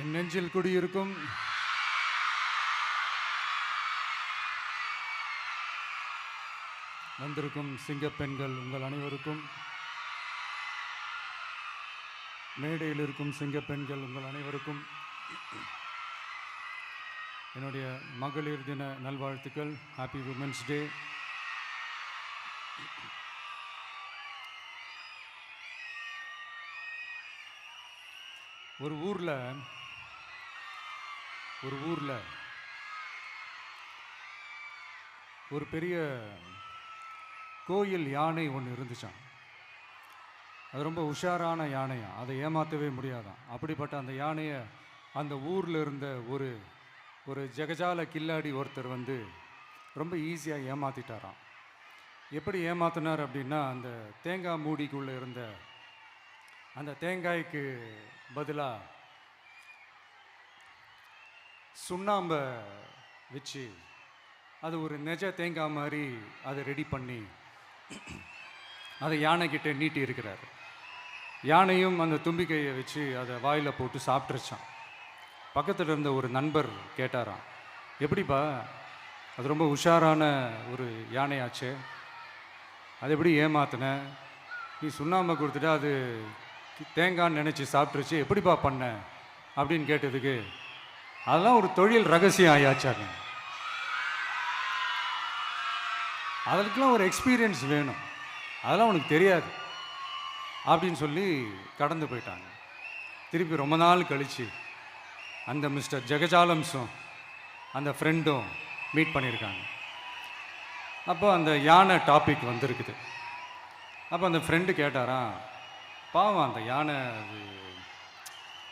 என் நெஞ்சில் குடியிருக்கும் வந்திருக்கும் சிங்கப்பெண்கள் உங்கள் அனைவருக்கும், மேடையில் இருக்கும் சிங்கப்பெண்கள் உங்கள் அனைவருக்கும் என்னுடைய மகளிர் தின நல்வாழ்த்துக்கள். Happy women's day. ஒரு ஊரில் ஒரு பெரிய கோயில் யானை ஒன்று இருந்துச்சான். அது ரொம்ப உஷாரான யானையா, அதை ஏமாற்றவே முடியாதான். அப்படிப்பட்ட அந்த யானையை அந்த ஊரில் இருந்த ஒரு ஜெகஜால கில்லாடி ஒருத்தர் வந்து ரொம்ப ஈஸியாக ஏமாற்றிட்டாராம். எப்படி ஏமாத்தினார் அப்படின்னா, அந்த தேங்காய் மூடிக்குள்ளே இருந்த அந்த தேங்காய்க்கு பதிலாக சுண்ணாம்பை வச்சு அது ஒரு நெஜ தேங்காய் மாதிரி அதை ரெடி பண்ணி அதை யானைக்கிட்ட நீட்டி இருக்கிறார். யானையும் அந்த தும்பிக்கையை வச்சு அதை வாயில் போட்டு சாப்பிட்ருச்சான். பக்கத்தில் இருந்த ஒரு நண்பர் கேட்டாராம், எப்படிப்பா, அது ரொம்ப உஷாரான ஒரு யானையாச்சே, அது எப்படி ஏமாத்தின? நீ சுண்ணாம்பை கொடுத்துட்டா அது தேங்காய்ன்னு நினச்சி சாப்பிட்ருச்சு, எப்படிப்பா பண்ண அப்படின்னு கேட்டதுக்கு, அதெல்லாம் ஒரு தொழில் ரகசியம் ஆயாச்சாங்க, அதுக்கெலாம் ஒரு எக்ஸ்பீரியன்ஸ் வேணும், அதெல்லாம் உனக்கு தெரியாது அப்படின்னு சொல்லி கடந்து போயிட்டாங்க. திருப்பி ரொம்ப நாள் கழித்து அந்த மிஸ்டர் ஜெகஜாலம்ஸும் அந்த ஃப்ரெண்டும் மீட் பண்ணியிருக்காங்க. அப்போ அந்த யானை டாபிக் வந்திருக்குது. அப்போ அந்த ஃப்ரெண்டு கேட்டாராம், பாவம் அந்த யானை அது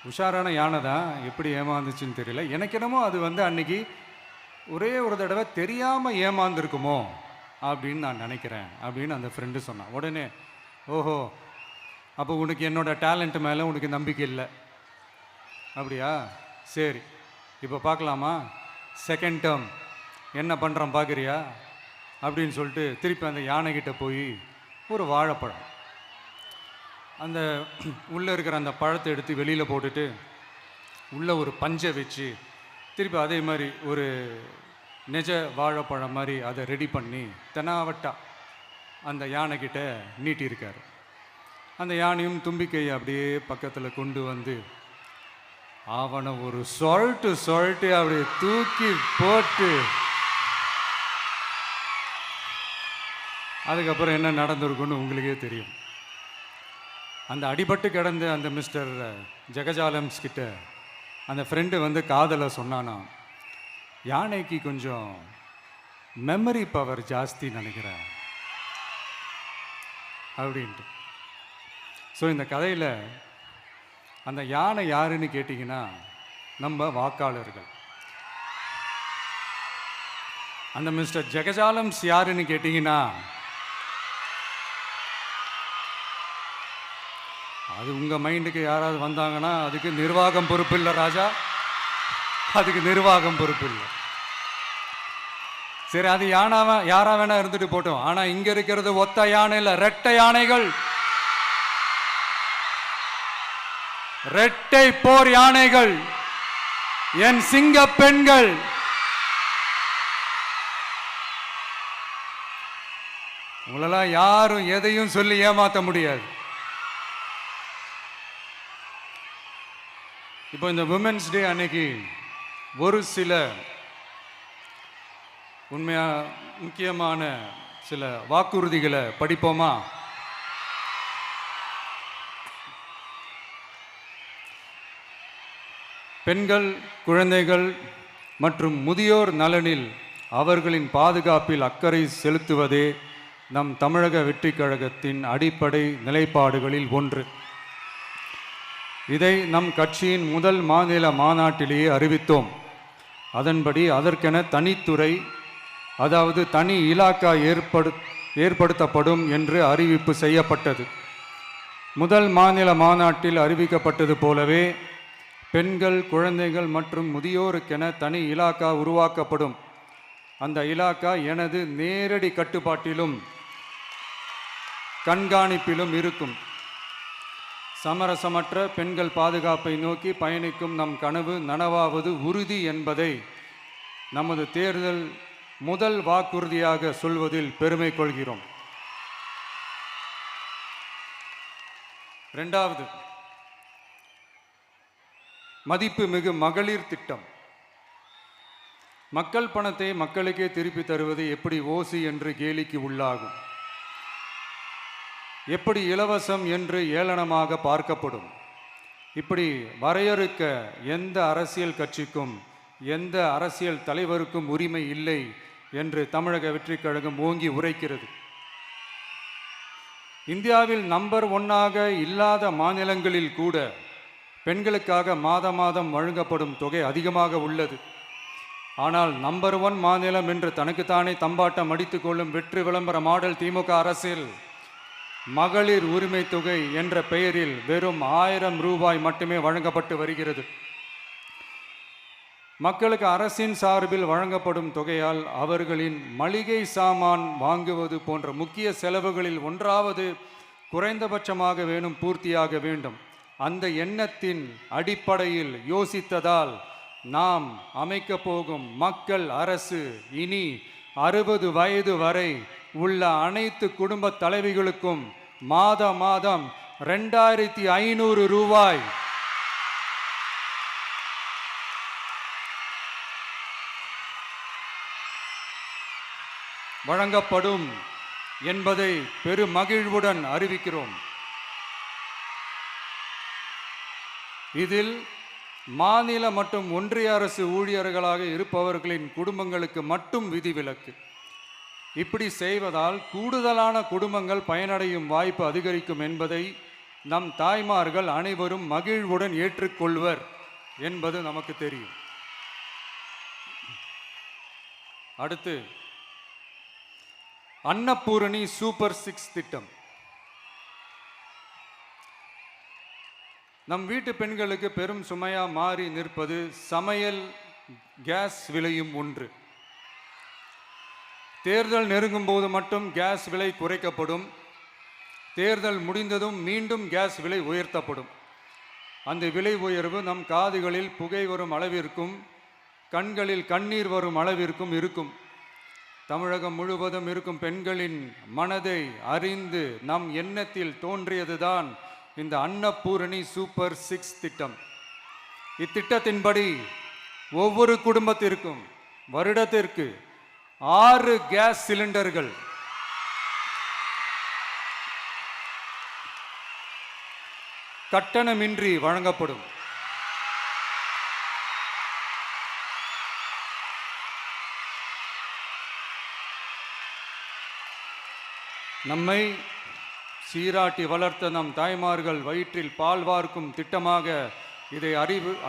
உஷாரான யானை தான், எப்படி ஏமாந்துச்சுன்னு தெரியல, எனக்கு என்னமோ அது வந்து அன்னைக்கு ஒரே ஒரு தடவை தெரியாமல் ஏமாந்துருக்குமோ அப்படின்னு நான் நினைக்கிறேன் அப்படின்னு அந்த ஃப்ரெண்டு சொன்னான். உடனே, ஓஹோ, அப்போ உனக்கு என்னோட டேலண்ட் மேலே உனக்கு நம்பிக்கை இல்லை அப்படியா, சரி இப்போ பார்க்கலாமா, செகண்ட் டேர்ம் என்ன பண்ணுறோம் பார்க்குறியா அப்படின்னு சொல்லிட்டு திருப்பி அந்த யானைக்கிட்ட போய் ஒரு வாழைப்பழம், அந்த உள்ளே இருக்கிற அந்த பழத்தை எடுத்து வெளியில் போட்டுட்டு உள்ளே ஒரு பஞ்சை வச்சு திருப்பி அதே மாதிரி ஒரு நெஜ வாழைப்பழம் மாதிரி அதை ரெடி பண்ணி தெனாவட்டா அந்த யானைக்கிட்ட நீட்டியிருக்காரு. அந்த யானையும் தும்பிக்கையை அப்படியே பக்கத்தில் கொண்டு வந்து அவனை ஒரு சொல்லிட்டு அப்படியே தூக்கி போட்டு, அதுக்கப்புறம் என்ன நடந்திருக்குன்னு உங்களுக்கே தெரியும். அந்த அடிபட்டு கிடந்த அந்த மிஸ்டர் ஜெகஜாலம்ஸ் கிட்ட அந்த ஃப்ரெண்டு வந்து காதலை சொன்னானா, யானைக்கு கொஞ்சம் மெமரி பவர் ஜாஸ்தி நினைக்கிறேன் அப்படின்ட்டு. ஸோ இந்த கதையில் அந்த யானை யாருன்னு கேட்டிங்கன்னா நம்ம வாக்காளர்கள். அந்த மிஸ்டர் ஜெகஜாலம்ஸ் யாருன்னு கேட்டிங்கன்னா அது உங்கள் மைண்டுக்கு யாராவது வந்தாங்கன்னா அதுக்கு நிர்வாகம் பொறுப்பு இல்லை ராஜா, அதுக்கு நிர்வாகம் பொறுப்பு இல்லை. சரி, அது யாரா வேணா இருந்துட்டு போட்டோம். ஆனால் இங்கே இருக்கிறது ஒத்த யானை இல்லை, ரெட்டை யானைகள், ரெட்டை போர் யானைகள், என் சிங்க பெண்கள். உங்களெல்லாம் யாரும் எதையும் சொல்லி ஏமாற்ற முடியாது. இப்போ இந்த விமென்ஸ் டே அன்னைக்கு ஒரு சில முக்கியமான சில வாக்குறுதிகளை படிப்போமா? பெண்கள், குழந்தைகள் மற்றும் முதியோர் நலனில் அவர்களின் பாதுகாப்பில் அக்கறை செலுத்துவதே நம் தமிழக வெற்றிக் கழகத்தின் அடிப்படை நிலைப்பாடுகளில் ஒன்று. இதை நம் கட்சியின் முதல் மாநில மாநாட்டிலேயே அறிவித்தோம். அதன்படி அதற்கென தனித்துறை, அதாவது தனி இலாக்கா ஏற்படுத்தப்படும் என்று அறிவிப்பு செய்யப்பட்டது. முதல் மாநில மாநாட்டில் அறிவிக்கப்பட்டது போலவே பெண்கள், குழந்தைகள் மற்றும் முதியோருக்கென தனி இலாக்கா உருவாக்கப்படும். அந்த இலாக்கா எனது நேரடி கட்டுப்பாட்டிலும் கண்காணிப்பிலும் இருக்கும். சமரசமற்ற பெண்கள் பாதுகாப்பை நோக்கி பயணிக்கும் நம் கனவு நனவாவது உறுதி என்பதை நமது தேர்தல் முதல் வாக்குறுதியாக சொல்வதில் பெருமை கொள்கிறோம். இரண்டாவது, மதிப்புமிகு மகளிர் திட்டம். மக்கள் பணத்தை மக்களுக்கே திருப்பி தருவது எப்படி ஓசி என்று கேலிக்கு உள்ளாகும், எப்படி இலவசம் என்று ஏளனமாக பார்க்கப்படும். இப்படி வரையறுக்க எந்த அரசியல் கட்சிக்கும் எந்த அரசியல் தலைவருக்கும் உரிமை இல்லை என்று தமிழக வெற்றிக் கழகம் ஓங்கி உரைக்கிறது. இந்தியாவில் நம்பர் 1 இல்லாத மாநிலங்களில் கூட பெண்களுக்காக மாதம் வழங்கப்படும் தொகை அதிகமாக உள்ளது. ஆனால் நம்பர் 1 மாநிலம் என்று தனக்குத்தானே தம்பாட்டம் அடித்துக் கொள்ளும் வெற்றி விளம்பர மாடல் திமுக அரசில் மகளிர் உரிமை தொகை என்ற பெயரில் வெறும் 1000 ரூபாய் மட்டுமே வழங்கப்பட்டு வருகிறது. மக்களுக்கு அரசின் சார்பில் வழங்கப்படும் தொகையால் அவர்களின் மளிகை சாமான் வாங்குவது போன்ற முக்கிய செலவுகளில் ஒன்றாவது குறைந்தபட்சமாக பூர்த்தியாக வேண்டும். அந்த எண்ணத்தின் அடிப்படையில் யோசித்ததால் நாம் அமைக்க போகும் மக்கள் அரசு இனி 60 வயது வரை உள்ள அனைத்து குடும்ப தலைவிகளுக்கும் மாதம் 2500 ரூபாய் வழங்கப்படும் என்பதை பெருமகிழ்வுடன் அறிவிக்கிறோம். இதில் மாநில மற்றும் ஒன்றிய அரசு ஊழியர்களாக இருப்பவர்களின் குடும்பங்களுக்கு மட்டும் விதிவிலக்கு. இப்படி செய்வதால் கூடுதலான குடும்பங்கள் பயனடையும் வாய்ப்பு அதிகரிக்கும் என்பதை நம் தாய்மார்கள் அனைவரும் மகிழ்வுடன் ஏற்றுக்கொள்வர் என்பது நமக்கு தெரியும். அடுத்து, அன்னபூரணி சூப்பர் 6 திட்டம். நம் வீட்டு பெண்களுக்கு பெரும் சுமையா மாறி நிற்பது சமையல் கேஸ் விலையும் ஒன்று. தேர்தல் நெருங்கும் போது மட்டும் கேஸ் விலை குறைக்கப்படும், தேர்தல் முடிந்ததும் மீண்டும் கேஸ் விலை உயர்த்தப்படும். அந்த விலை உயர்வு நம் காதுகளில் புகை வரும் அளவிற்கும் கண்களில் கண்ணீர் வரும் அளவிற்கும் இருக்கும். தமிழகம் முழுவதும் இருக்கும் பெண்களின் மனதை அறிந்து நம் எண்ணத்தில் தோன்றியதுதான் இந்த அன்னபூரணி சூப்பர் 6 திட்டம். இத்திட்டத்தின்படி ஒவ்வொரு குடும்பத்திற்கும் வருடத்திற்கு 6 கேஸ் சிலிண்டர்கள் கட்டணமின்றி வழங்கப்படும். நம்மை சீராட்டி வளர்த்த நம் தாய்மார்கள் வயிற்றில் பால் வார்க்கும் திட்டமாக இதை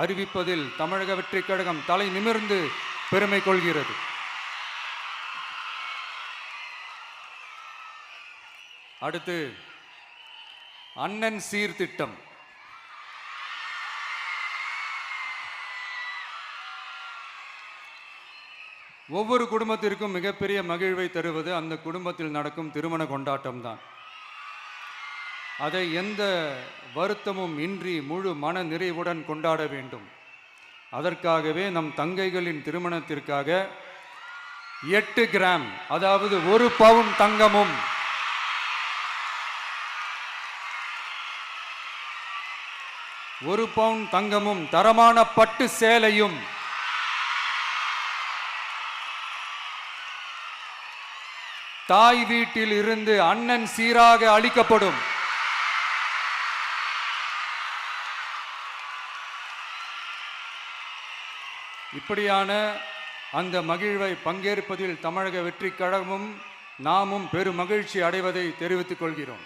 அறிவிப்பதில் தமிழக வெற்றிக் கழகம் தலை நிமிர்ந்து பெருமை கொள்கிறது. அடுத்து, அண்ணன் சீர்திட்டம். ஒவ்வொரு குடும்பத்திற்கும் மிகப்பெரிய மகிழ்வை தருவது அந்த குடும்பத்தில் நடக்கும் திருமண கொண்டாட்டம் தான். அதை எந்த வருத்தமும் இன்றி முழு மன நிறைவுடன் கொண்டாட வேண்டும். அதற்காகவே நம் தங்கைகளின் திருமணத்திற்காக 8 கிராம், அதாவது 1 பவுன் தங்கமும் 1 பவுன் தங்கமும் தரமான பட்டு சேலையும் தாய் வீட்டில் இருந்து அண்ணன் சீராக அளிக்கப்படும். இப்படியான அந்த மகிழ்வை பங்கேற்பதில் தமிழக வெற்றிக் கழகமும் நாமும் பெரும் மகிழ்ச்சி அடைவதை தெரிவித்துக் கொள்கிறோம்.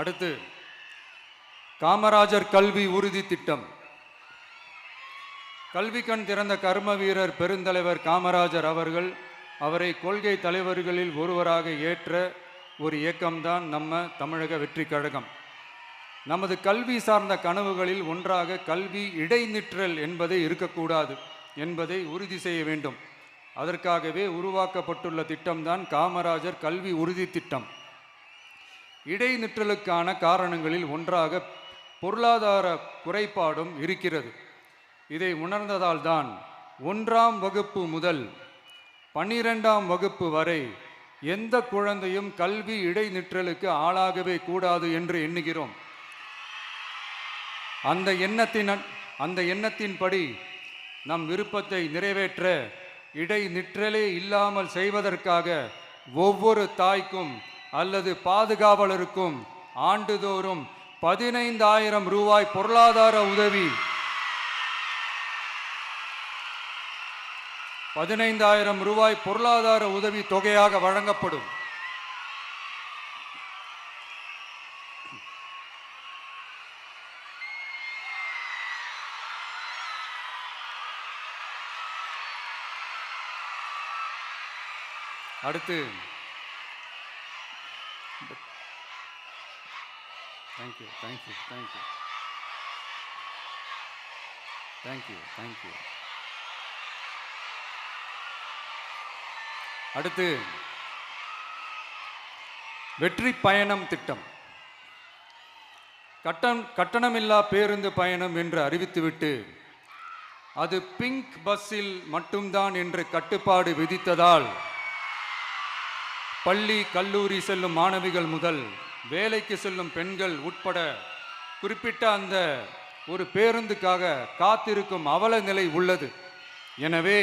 அடுத்து, காமராஜர் கல்வி உறுதி திட்டம். கல்வி கண் திறந்த கர்ம வீரர் பெருந்தலைவர் காமராஜர் அவரை கொள்கை தலைவர்களில் ஒருவராக ஏற்ற ஒரு இயக்கம்தான் நம்ம தமிழக வெற்றிக் கழகம். நமது கல்வி சார்ந்த கனவுகளில் ஒன்றாக கல்வி இடைநிற்றல் என்பதை இருக்கக்கூடாது என்பதை உறுதி செய்ய வேண்டும். அதற்காகவே உருவாக்கப்பட்டுள்ள திட்டம்தான் காமராஜர் கல்வி உறுதி திட்டம். இடைநிற்றலுக்கான காரணங்களில் ஒன்றாக பொருளாதார குறைபாடும் இருக்கிறது. இதை உணர்ந்ததால் தான் 1ஆம் வகுப்பு முதல் 12ஆம் வகுப்பு வரை எந்த குழந்தையும் கல்வி இடைநிற்றலுக்கு ஆளாகவே கூடாது என்று எண்ணுகிறோம். அந்த எண்ணத்தின்படி நம் விருப்பத்தை நிறைவேற்ற இடைநிற்றலே இல்லாமல் செய்வதற்காக ஒவ்வொரு தாய்க்கும் அல்லது பாதுகாவலருக்கும் ஆண்டுதோறும் 15,000 ரூபாய் பொருளாதார உதவி 15,000 ரூபாய் பொருளாதார உதவி தொகையாக வழங்கப்படும். அடுத்து thank you thank you thank you thank you thank you அடுத்து வெற்றி பயணம் திட்டம். கட்டணமில்லா பேருந்து பயணம் என்று அறிவித்துவிட்டு அது பிங்க் பஸ்ஸில் மட்டும்தான் என்று கட்டுப்பாடு விதித்ததால் பள்ளி கல்லூரி செல்லும் மாணவிகள் முதல் வேலைக்கு செல்லும் பெண்கள் உட்பட குறிப்பிட்ட அந்த ஒரு பேருந்துக்காக காத்திருக்கும் அவல நிலை உள்ளது. எனவே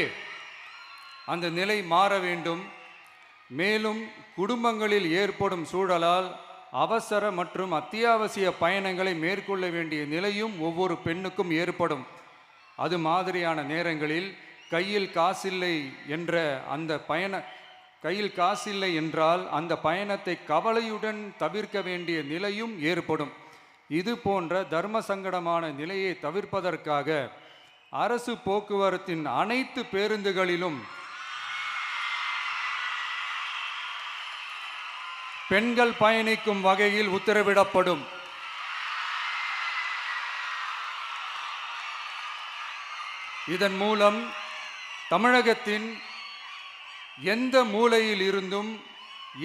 அந்த நிலை மாற வேண்டும். மேலும் குடும்பங்களில் ஏற்படும் சூழலால் அவசர மற்றும் அத்தியாவசிய பயணங்களை மேற்கொள்ள வேண்டிய நிலையும் ஒவ்வொரு பெண்ணுக்கும் ஏற்படும். அது மாதிரியான நேரங்களில் கையில் காசில்லை என்றால் அந்த பயணத்தை கவலையுடன் தவிர்க்க வேண்டிய நிலையும் ஏற்படும். இது போன்ற தர்ம சங்கடமான நிலையை தவிர்ப்பதற்காக அரசு போக்குவரத்தின் அனைத்து பேருந்துகளிலும் பெண்கள் பயணிக்கும் வகையில் உத்தரவிடப்படும். இதன் மூலம் தமிழகத்தின் எந்த மூலையில் இருந்தும்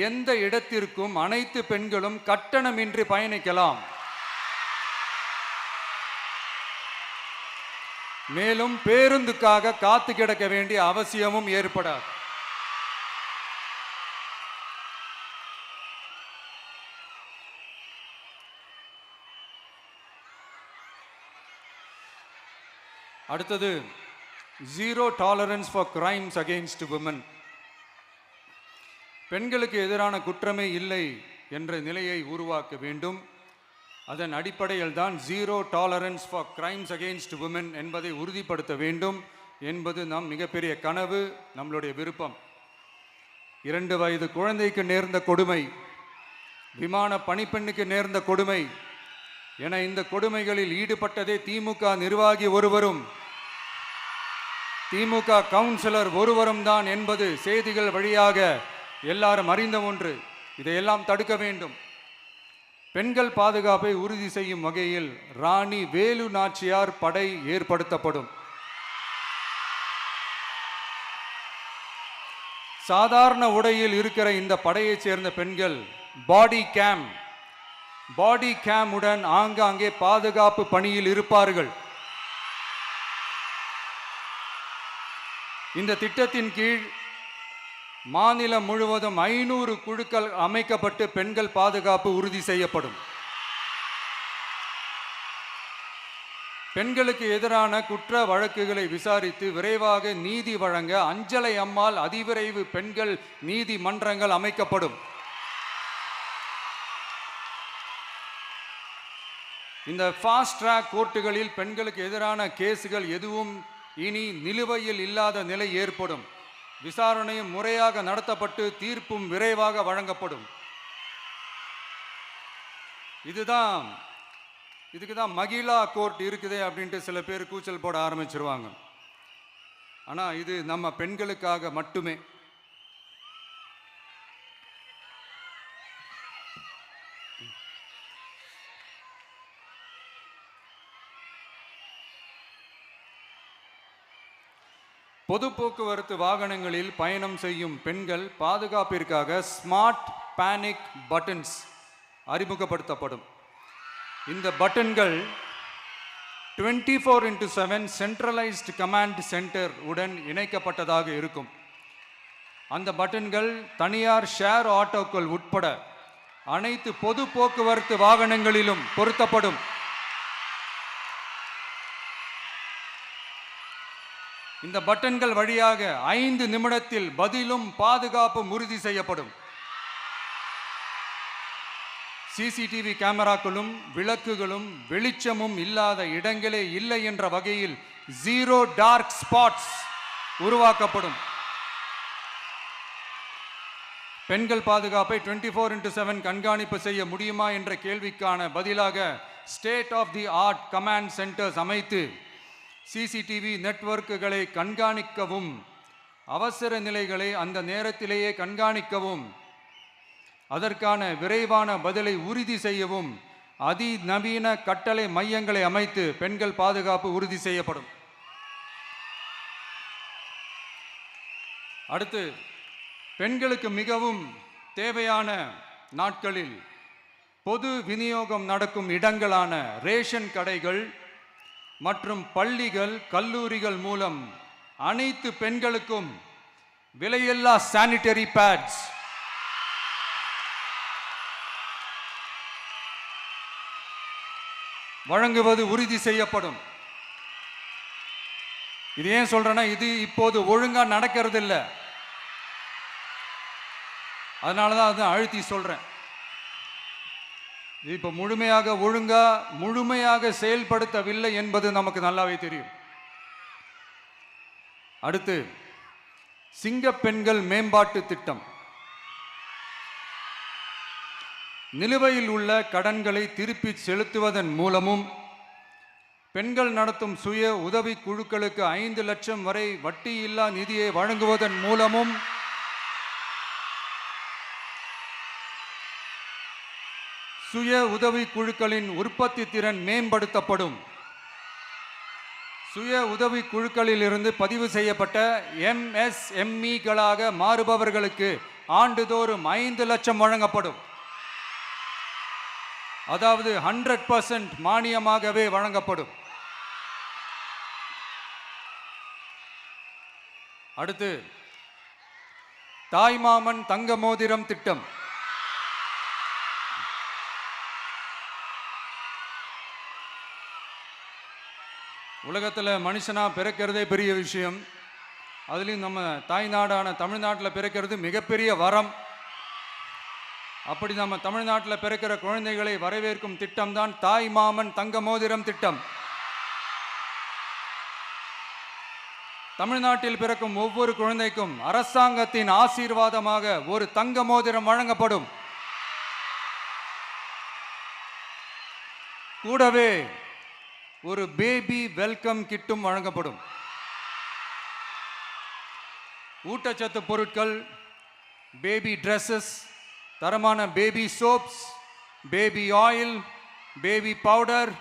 எந்த இடத்திற்கும் அனைத்து பெண்களும் கட்டணமின்றி பயணிக்கலாம். மேலும் பேருந்துக்காக காத்து கிடக்க வேண்டிய அவசியமும் ஏற்படாது. அடுத்தது zero tolerance for crimes against women. பெண்களுக்கு எதிரான குற்றமே இல்லை என்ற நிலையை உருவாக்க வேண்டும். அதன் அடிப்படையில் தான் zero tolerance for crimes against women என்பதை உறுதிப்படுத்த வேண்டும் என்பது நம் மிகப்பெரிய கனவு, நம்மளுடைய விருப்பம். 2 வயது குழந்தைக்கு நேர்ந்த கொடுமை, விமான பணிப்பெண்ணுக்கு நேர்ந்த கொடுமை என இந்த கொடுமைகளில் ஈடுபட்டதே திமுக நிர்வாகி ஒருவரும் திமுக கவுன்சிலர் ஒருவரும் தான் என்பது செய்திகள் வழியாக எல்லாரும் அறிந்த ஒன்று. இதையெல்லாம் தடுக்க வேண்டும். பெண்கள் பாதுகாப்பை உறுதி செய்யும் வகையில் ராணி வேலு நாச்சியார் படை ஏற்படுத்தப்படும். சாதாரண உடையில் இருக்கிற இந்த படையைச் சேர்ந்த பெண்கள் பாடி கேம் உடன் ஆங்காங்கே பாதுகாப்பு பணியில் இருப்பார்கள். இந்த திட்டத்தின் கீழ் மாநிலம் முழுவதும் 500 குழுக்கள் அமைக்கப்பட்டு பெண்கள் பாதுகாப்பு உறுதி செய்யப்படும். பெண்களுக்கு எதிரான குற்ற வழக்குகளை விசாரித்து விரைவாக நீதி வழங்க அஞ்சலை அம்மாள் அதிவிரைவு பெண்கள் நீதிமன்றங்கள் அமைக்கப்படும். இந்த ஃபாஸ்ட் ட்ராக் கோர்ட்டுகளில் பெண்களுக்கு எதிரான கேசுகள் எதுவும் இனி நிலுவையில் இல்லாத நிலை ஏற்படும். விசாரணையும் முறையாக நடத்தப்பட்டு தீர்ப்பும் விரைவாக வழங்கப்படும். இதுக்கு தான் மகிழா கோர்ட் இருக்குதே அப்படின்ட்டு சில பேர் கூச்சல் போட ஆரம்பிச்சிருவாங்க. ஆனால் இது நம்ம பெண்களுக்காக மட்டுமே. பொது போக்குவரத்து வாகனங்களில் பயணம் செய்யும் பெண்கள் பாதுகாப்பிற்காக ஸ்மார்ட் பேனிக் பட்டன்ஸ், அறிமுகப்படுத்தப்படும். இந்த பட்டன்கள் 24/7 சென்ட்ரலைஸ்டு கமாண்ட் சென்டர் உடன் இணைக்கப்பட்டதாக இருக்கும். அந்த பட்டன்கள் தனியார் ஷேர் ஆட்டோக்கள் உட்பட அனைத்து பொது போக்குவரத்து வாகனங்களிலும் பொருத்தப்படும். இந்த பட்டன்கள் வழியாக 5 நிமிடத்தில் பதிலும் பாதுகாப்பும் உறுதி செய்யப்படும். சிசிடிவி கேமராக்களும் விளக்குகளும் வெளிச்சமும் இல்லாத இடங்களே இல்லை என்ற வகையில் 0 டார்க் ஸ்பாட்ஸ் உருவாக்கப்படும். பெண்கள் பாதுகாப்பை 24/7 கண்காணிப்பு செய்ய முடியுமா என்ற கேள்விக்கான பதிலாக state of the art command centers அமைத்து சிசிடிவி நெட்வொர்க்குகளை கண்காணிக்கவும் அவசர நிலைகளை அந்த நேரத்திலேயே கண்காணிக்கவும் அதற்கான விரைவான பதிலை உறுதி செய்யவும் அதிநவீன கட்டளை மையங்களை அமைத்து பெண்கள் பாதுகாப்பு உறுதி செய்யப்படும். அடுத்து, பெண்களுக்கு மிகவும் தேவையான நாட்களில் பொது விநியோகம் நடக்கும் இடங்களான ரேஷன் கடைகள் மற்றும் பள்ளிகள் கல்லூரிகள் மூலம் அனைத்து பெண்களுக்கும் விலையில்லா சானிட்டரி பேட்ஸ் வழங்குவது உறுதி செய்யப்படும். இது ஏன் சொல்றேன்னா, இது இப்போது ஒழுங்கா நடக்கிறது இல்லை, அதனாலதான் அதை அழுத்தி சொல்றேன். இது இப்போ முழுமையாக செயல்படுத்தவில்லை என்பது நமக்கு நல்லாவே தெரியும். அடுத்து, சிங்க பெண்கள் மேம்பாட்டு திட்டம். நிலுவையில் உள்ள கடன்களை திருப்பி செலுத்துவதன் மூலமும் பெண்கள் நடத்தும் சுய உதவி குழுக்களுக்கு 5 லட்சம் வரை வட்டியில்லா நிதியை வழங்குவதன் மூலமும் சுய உதவி குழுக்களின் உற்பத்தி திறன் மேம்படுத்தப்படும். சுய உதவி குழுக்களில் இருந்து பதிவு செய்யப்பட்ட MSMEகளாக மாறுபவர்களுக்கு ஆண்டுதோறும் 5 லட்சம் வழங்கப்படும். அதாவது 100% மானியமாகவே வழங்கப்படும். அடுத்து, தாய்மாமன் தங்க மோதிரம் திட்டம். உலகத்தில் மனுஷனா பிறக்கிறதே பெரிய விஷயம். அதுலேயும் நம்ம தாய்நாடான தமிழ்நாட்டில் பிறக்கிறது மிகப்பெரிய வரம். அப்படி நம்ம தமிழ்நாட்டில் பிறக்கிற குழந்தைகளை வரவேற்கும் திட்டம் தான் தாய் மாமன் தங்க மோதிரம் திட்டம். தமிழ்நாட்டில் பிறக்கும் ஒவ்வொரு குழந்தைக்கும் அரசாங்கத்தின் ஆசீர்வாதமாக ஒரு தங்க மோதிரம் வழங்கப்படும். கூடவே ஒரு பேபி வெல்கம் கிட்டும் வழங்கப்படும். ஊட்டச்சத்து பொருட்கள், பேபி ட்ரெஸ்ஸஸ், தரமான baby soaps, baby oil, baby powder,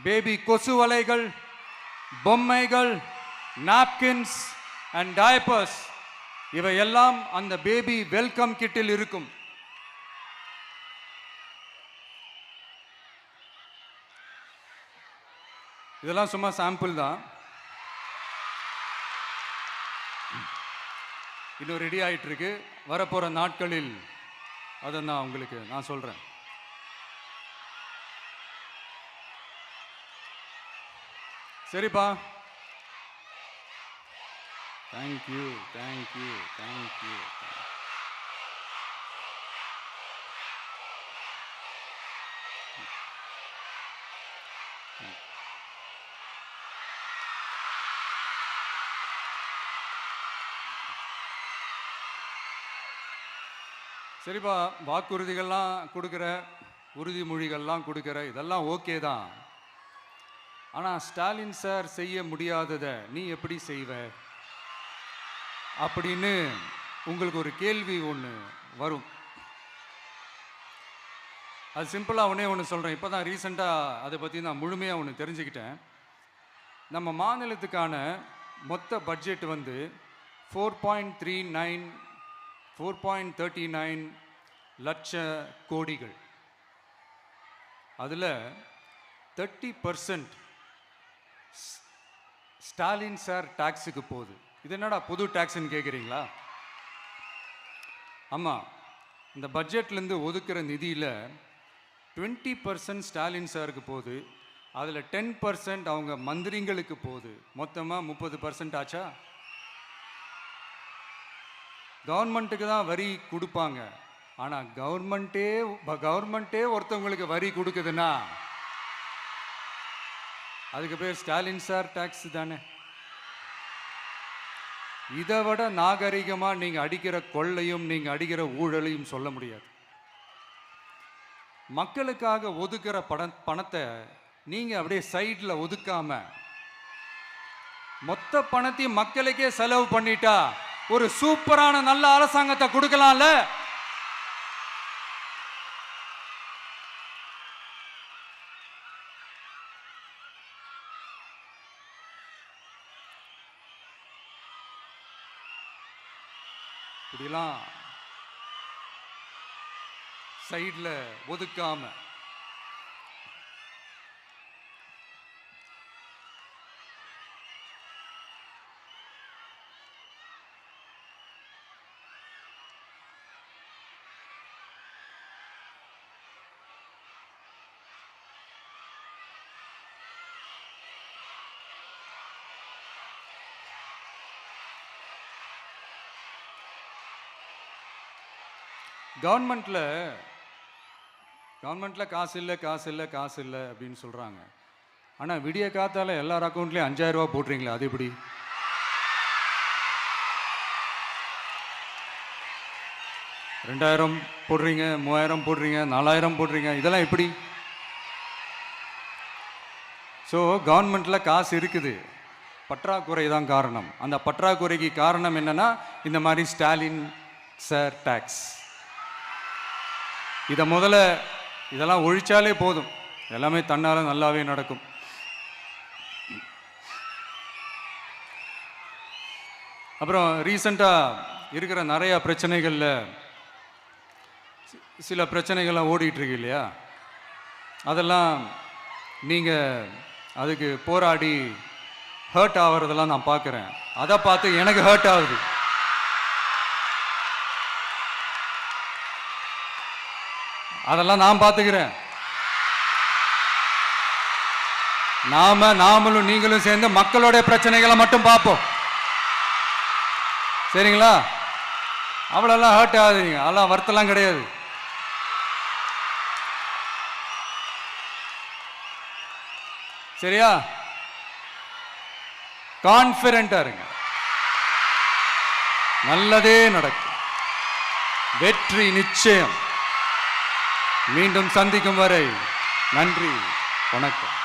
baby கொசு வலைகள், பொம்மைகள், நாப்கின்ஸ் அண்ட் டயப்பர்ஸ் இவையெல்லாம் அந்த பேபி வெல்கம் கிட்டில் இருக்கும். இதெல்லாம் சும்மா சாம்பிள் தான். இன்னும் ரெடி ஆயிட்டு இருக்கு. வரப்போற நாட்களில் அதை நான் சொல்றேன். சரிப்பா, தேங்க்யூ. சரிப்பா, வாக்குறுதிகள்லாம் கொடுக்குற, உறுதிமொழிகள்லாம் கொடுக்குற, இதெல்லாம் ஓகே தான். ஆனால் ஸ்டாலின் சார் செய்ய முடியாததை நீ எப்படி செய்வ அப்படின்னு உங்களுக்கு ஒரு கேள்வி ஒன்று வரும். அது சிம்பிளாக ஒன்று சொல்கிறேன். இப்போ தான் ரீசெண்டாக அதை பற்றி நான் முழுமையாக ஒன்று தெரிஞ்சுக்கிட்டேன். நம்ம மாநிலத்துக்கான மொத்த பட்ஜெட் 4.39 லட்ச கோடிகள். அதில் 30% ஸ்டாலின் சார் டாக்ஸுக்கு போகுது. இது என்னடா புது டாக்ஸ்ன்னு கேட்குறீங்களா? ஆமாம், இந்த பட்ஜெட்லேருந்து ஒதுக்குற நிதியில் 20% ஸ்டாலின் சாருக்கு போகுது. அதில் 10% அவங்க மந்திரிங்களுக்கு போகுது. மொத்தமாக 30% ஆச்சா? கவர்மெண்ட்டுக்கு தான் வரி கொடுப்பாங்க. ஆனால் கவர்மெண்ட்டே ஒருத்தவங்களுக்கு வரி கொடுக்குதுன்னா அதுக்கு பேர் ஸ்டாலின் சார் டாக்ஸ் தானே. இதை விட நாகரிகமாக நீங்கள் அடிக்கிற கொள்ளையும் நீங்கள் அடிக்கிற ஊழலையும் சொல்ல முடியாது. மக்களுக்காக ஒதுக்குற பணத்தை நீங்கள் அப்படியே சைடில் ஒதுக்காம மொத்த பணத்தையும் மக்களுக்கே செலவு பண்ணிட்டா ஒரு சூப்பரான நல்ல அரசாங்கத்தை கொடுக்கலாம்ல. இப்படிலாம் சைடில் ஒதுக்காம கவர்மெண்ட்டில் காசு இல்லை அப்படின்னு சொல்கிறாங்க. ஆனால் விடிய காத்தால எல்லார் அக்கௌண்ட்லேயும் 5000 ரூபா போட்டுறீங்களா? அது எப்படி? ரெண்டாயிரம் போடுறீங்க, 3000 போடுறீங்க, 4000 போடுறீங்க, இதெல்லாம் எப்படி? ஸோ கவர்மெண்ட்டில் காசு இருக்குது, பற்றாக்குறை தான் காரணம். அந்த பற்றாக்குறைக்கு காரணம் என்னன்னா இந்த மாதிரி ஸ்டாலின் சார் டாக்ஸ். இதை முதல்ல இதெல்லாம் ஒழிச்சாலே போதும், எல்லாமே தன்னால நல்லாவே நடக்கும். அப்புறம் ரீசண்டாக இருக்கிற நிறைய பிரச்சனைகளில் சில பிரச்சனைகள்லாம் ஓடிட்டு இருக்கு இல்லையா? அதெல்லாம் நீங்கள் அதுக்கு போராடி ஹர்ட் ஆகிறதெல்லாம் நான் பார்க்குறேன். அதை பார்த்து எனக்கு ஹர்ட் ஆகுது. அதெல்லாம் நான் பார்த்துக்கிறேன். நாமளும் நீங்களும் சேர்ந்து மக்களோட பிரச்சனைகளை மட்டும் பார்ப்போம், சரிங்களா? அவ்வளோலாம் ஹர்ட் ஆகுதுங்க, அதெல்லாம் வருத்தலாம் கிடையாது. சரியா? கான்ஃபிடென்ட்டா இருங்க, நல்லதே நடக்கும், வெற்றி நிச்சயம். மீண்டும் சந்திக்கும் வரை நன்றி, வணக்கம்.